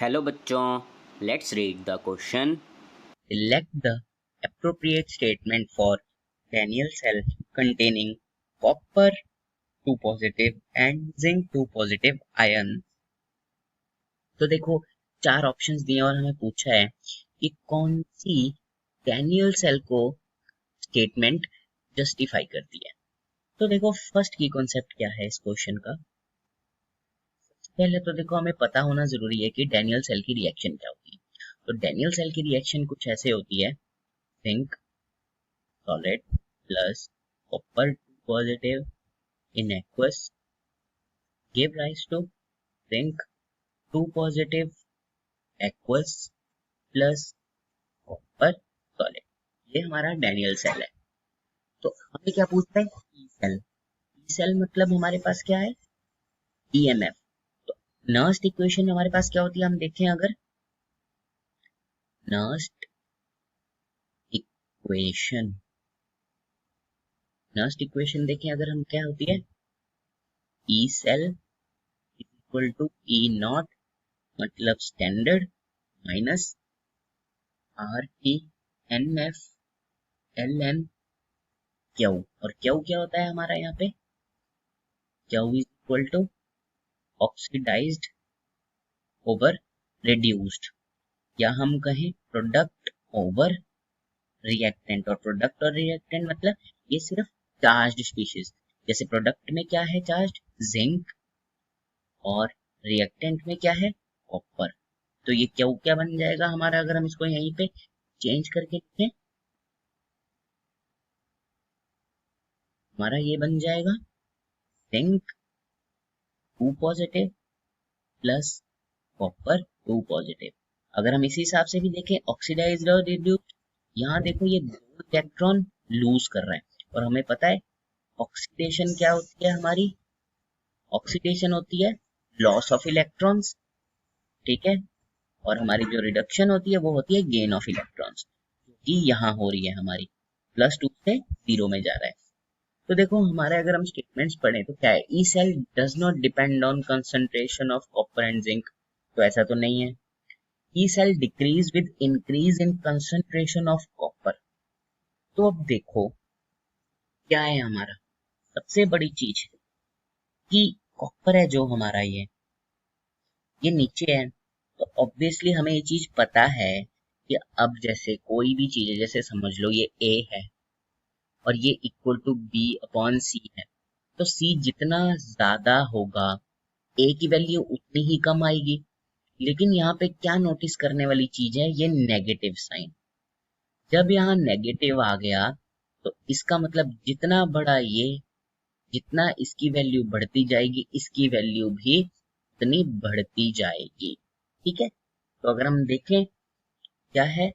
Hello बच्चों, let's read the question. Select the appropriate statement for Daniell cell containing copper 2 positive and zinc 2 positive ions. तो देखो, चार options दिए और हमें पूछा है कि कौन सी डैनियल सेल को स्टेटमेंट जस्टिफाई करती है. तो देखो, फर्स्ट की कॉन्सेप्ट क्या है इस क्वेश्चन का. पहले तो देखो, हमें पता होना जरूरी है कि डैनियल सेल की रिएक्शन क्या होती है. तो डैनियल सेल की रिएक्शन कुछ ऐसे होती है. Zinc solid plus copper 2 positive in aqueous give rise to zinc 2 positive aqueous plus copper solid. ये हमारा डैनियल सेल है. तो हमें क्या पूछता है? E cell. ई सेल मतलब हमारे पास क्या है? ईएमएफ. तो नर्स्ट इक्वेशन हमारे पास क्या होती है, हम देखें अगर. नर्स्ट इक्वेशन देखें अगर हम, क्या होती है? E cell equal to E naught मतलब standard minus R T N F L N Q. और क्यू क्या होता है हमारा यहाँ पे? Q is equal to oxidised over reduced, या हम कहें प्रोडक्ट ओवर रिएक्टेंट. और प्रोडक्ट और रिएक्टेंट मतलब ये सिर्फ चार्ज्ड स्पीशीज. जैसे प्रोडक्ट में क्या है? Charged zinc. और रिएक्टेंट में क्या है? कॉपर. तो ये क्यू क्या बन जाएगा हमारा, अगर हम इसको यहीं पे चेंज करके लिखें, हमारा ये बन जाएगा zinc 2 positive plus copper 2 positive. अगर हम इसी हिसाब से भी देखें ऑक्सीडाइज्ड और रिड्यूस्ड, यहाँ देखो ये 2 इलेक्ट्रॉन लूज कर रहा है. और हमें पता है ऑक्सीडेशन क्या होती है हमारी? ऑक्सीडेशन होती है लॉस ऑफ इलेक्ट्रॉन्स. ठीक है. और हमारी जो रिडक्शन होती है वो होती है गेन ऑफ इलेक्ट्रॉन्स, जो कि यहाँ हो रही है हमारी. +2 से 0 में जा रहा है. तो देखो, हमारे अगर हम स्टेटमेंट्स पढ़ें तो क्या है? E cell does not depend on concentration of copper and zinc. तो ऐसा तो नहीं है. E cell decrease with increase in concentration of copper. तो अब देखो क्या है हमारा, सबसे बड़ी चीज कि कॉपर है जो हमारा, ये नीचे है. तो ऑब्वियसली हमें ये चीज पता है कि अब जैसे कोई भी चीज है, जैसे समझ लो ये ए है और ये इक्वल टू बी अपॉन सी है. तो सी जितना ज्यादा होगा ए की वैल्यू उतनी ही कम आएगी. लेकिन यहाँ पे क्या नोटिस करने वाली चीज है? ये नेगेटिव साइन. जब यहाँ नेगेटिव आ गया तो इसका मतलब जितना बड़ा ये, जितना इसकी वैल्यू बढ़ती जाएगी इसकी वैल्यू भी उतनी बढ़ती जाएगी. ठीक है. तो अगर हम देखें क्या है,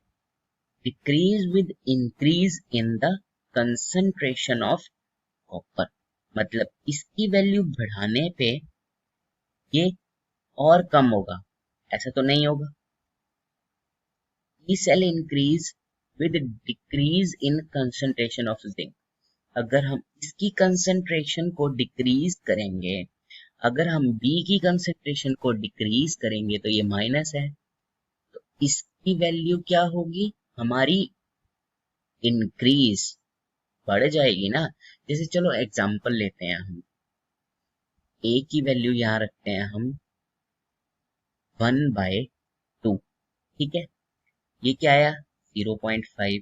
decrease with increase in the concentration of copper. मतलब इसकी वैल्यू बढ़ाने पे ये और कम होगा, ऐसा तो नहीं होगा. E cell increase with decrease in concentration of zinc. अगर हम इसकी कंसंट्रेशन को डिक्रीज करेंगे, अगर हम बी की कंसंट्रेशन को डिक्रीज करेंगे तो ये माइनस है. तो इसकी वैल्यू क्या होगी हमारी? इंक्रीज, बढ़ जाएगी ना. जैसे चलो एग्जांपल लेते हैं, हम ए की वैल्यू यहाँ रखते हैं हम 1/2. ठीक है. ये क्या आया? 0.5.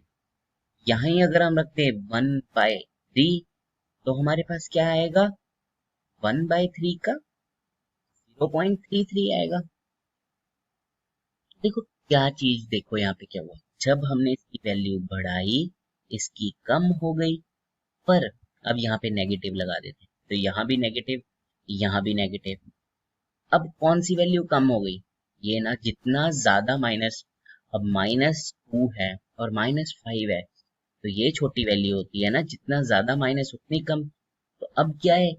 यहाँ ही अगर हम रखते हैं 1/3 तो हमारे पास क्या आएगा? 1/3 का 0.33 आएगा. देखो क्या चीज, देखो यहाँ पे क्या हुआ, जब हमने इसकी वैल्यू बढ़ाई इसकी कम हो गई. पर अब यहाँ पे नेगेटिव लगा देते हैं तो यहाँ भी नेगेटिव, यहाँ भी नेगेटिव. अब कौन सी वैल्यू कम हो गई? ये ना, जितना ज्यादा माइनस, अब -2 है और -5 है तो ये छोटी वैल्यू होती है ना, जितना ज्यादा माइनस उतनी कम. तो अब क्या है,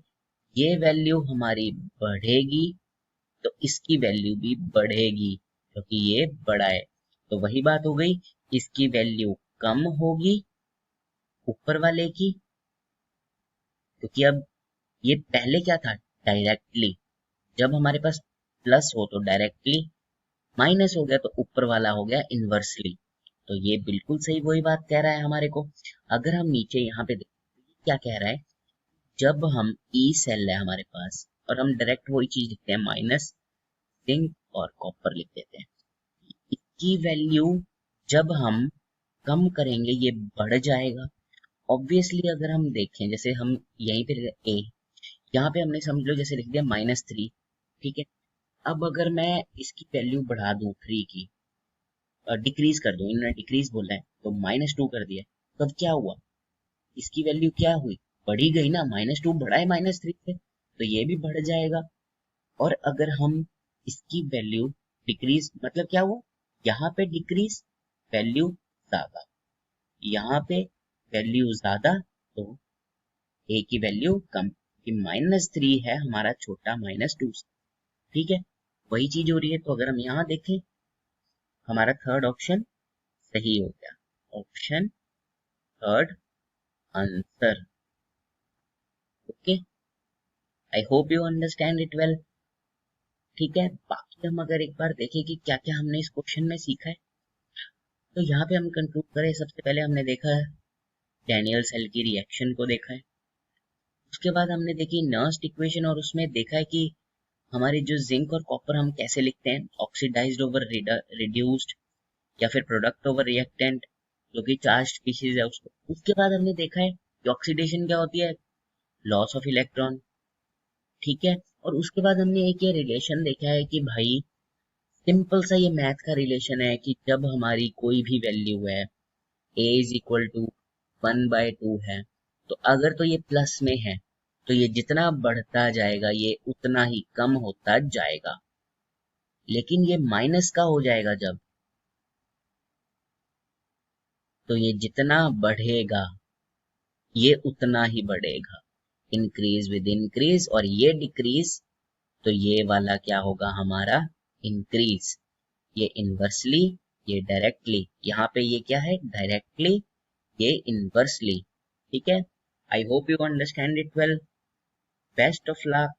ये वैल्यू हमारी बढ़ेगी तो इसकी वैल्यू भी बढ़ेगी क्योंकि ये बड़ा है. तो वही बात हो गई, इसकी वैल्यू कम होगी ऊपर वाले की, क्योंकि अब ये पहले क्या था? डायरेक्टली. जब हमारे पास प्लस हो तो डायरेक्टली माइनस हो गया तो ऊपर वाला हो गया इनवर्सली। तो ये बिल्कुल सही वही बात कह रहा है हमारे को। अगर हम नीचे यहाँ पे देखते क्या कह रहा है, जब हम ई सेल है हमारे पास और हम डायरेक्ट वही चीज लिखते हैं माइनस जिंक और कॉपर लिख देते हैं, इसकी वैल्यू जब हम कम करेंगे ये बढ़ जाएगा। ऑब्वियसली अगर हम देखें जैसे हम यहीं पे ए, यहाँ पे हमने समझ लो जैसे लिख दिया -3, ठीक है। अब अगर मैं इसकी वैल्यू बढ़ा दूं 3 की, डिक्रीज कर दूं, इन्होंने डिक्रीज बोला है तो -2 कर दिया, तब क्या हुआ, इसकी वैल्यू क्या हुई, बढ़ी गई ना, -2 बढ़ा है -3 से, तो ये भी बढ़ जाएगा। और अगर हम इसकी वैल्यू डिक्रीज, मतलब क्या हुआ, यहाँ पे डिक्रीज वैल्यू ज्यादा, यहाँ पे वैल्यू ज्यादा तो ए की वैल्यू कम, कि -3 है हमारा छोटा -2 से, ठीक है। वही चीज हो रही है। तो अगर हम यहाँ देखें हमारा थर्ड ऑप्शन सही हो गया, option third answer. Okay, I hope you understand it well, ठीक है। बाकी हम अगर एक बार देखें कि क्या क्या हमने इस क्वेश्चन में सीखा है, तो यहाँ पे हम कंक्लूड करें, सबसे पहले हमने देखा है डैनियल सेल की रिएक्शन को देखा है, उसके बाद हमने देखी नर्स्ट इक्वेशन और उसमें देखा है कि हमारे जो जिंक और कॉपर हम कैसे लिखते हैं, ऑक्सीडाइज्ड ओवर रिड्यूस्ड या फिर प्रोडक्ट ओवर रिएक्टेंट जो कि चार्ज स्पीशीज है उसको। उसके बाद हमने देखा है कि ऑक्सीडेशन क्या होती है, लॉस ऑफ इलेक्ट्रॉन, ठीक है। और उसके बाद हमने एक ये रिलेशन देखा है कि भाई सिंपल सा ये मैथ का रिलेशन है कि जब हमारी कोई भी वैल्यू है a इज इक्वल टू 1/2 है, तो अगर तो ये प्लस में है तो ये जितना बढ़ता जाएगा ये उतना ही कम होता जाएगा, लेकिन ये माइनस का हो जाएगा जब, तो ये जितना बढ़ेगा ये उतना ही बढ़ेगा, इंक्रीज विद इंक्रीज। और ये डिक्रीज, तो ये वाला क्या होगा हमारा इंक्रीज, ये इनवर्सली, ये डायरेक्टली, यहाँ पे ये क्या है डायरेक्टली, ये इनवर्सली, ठीक है। I hope you understand it well, best of luck.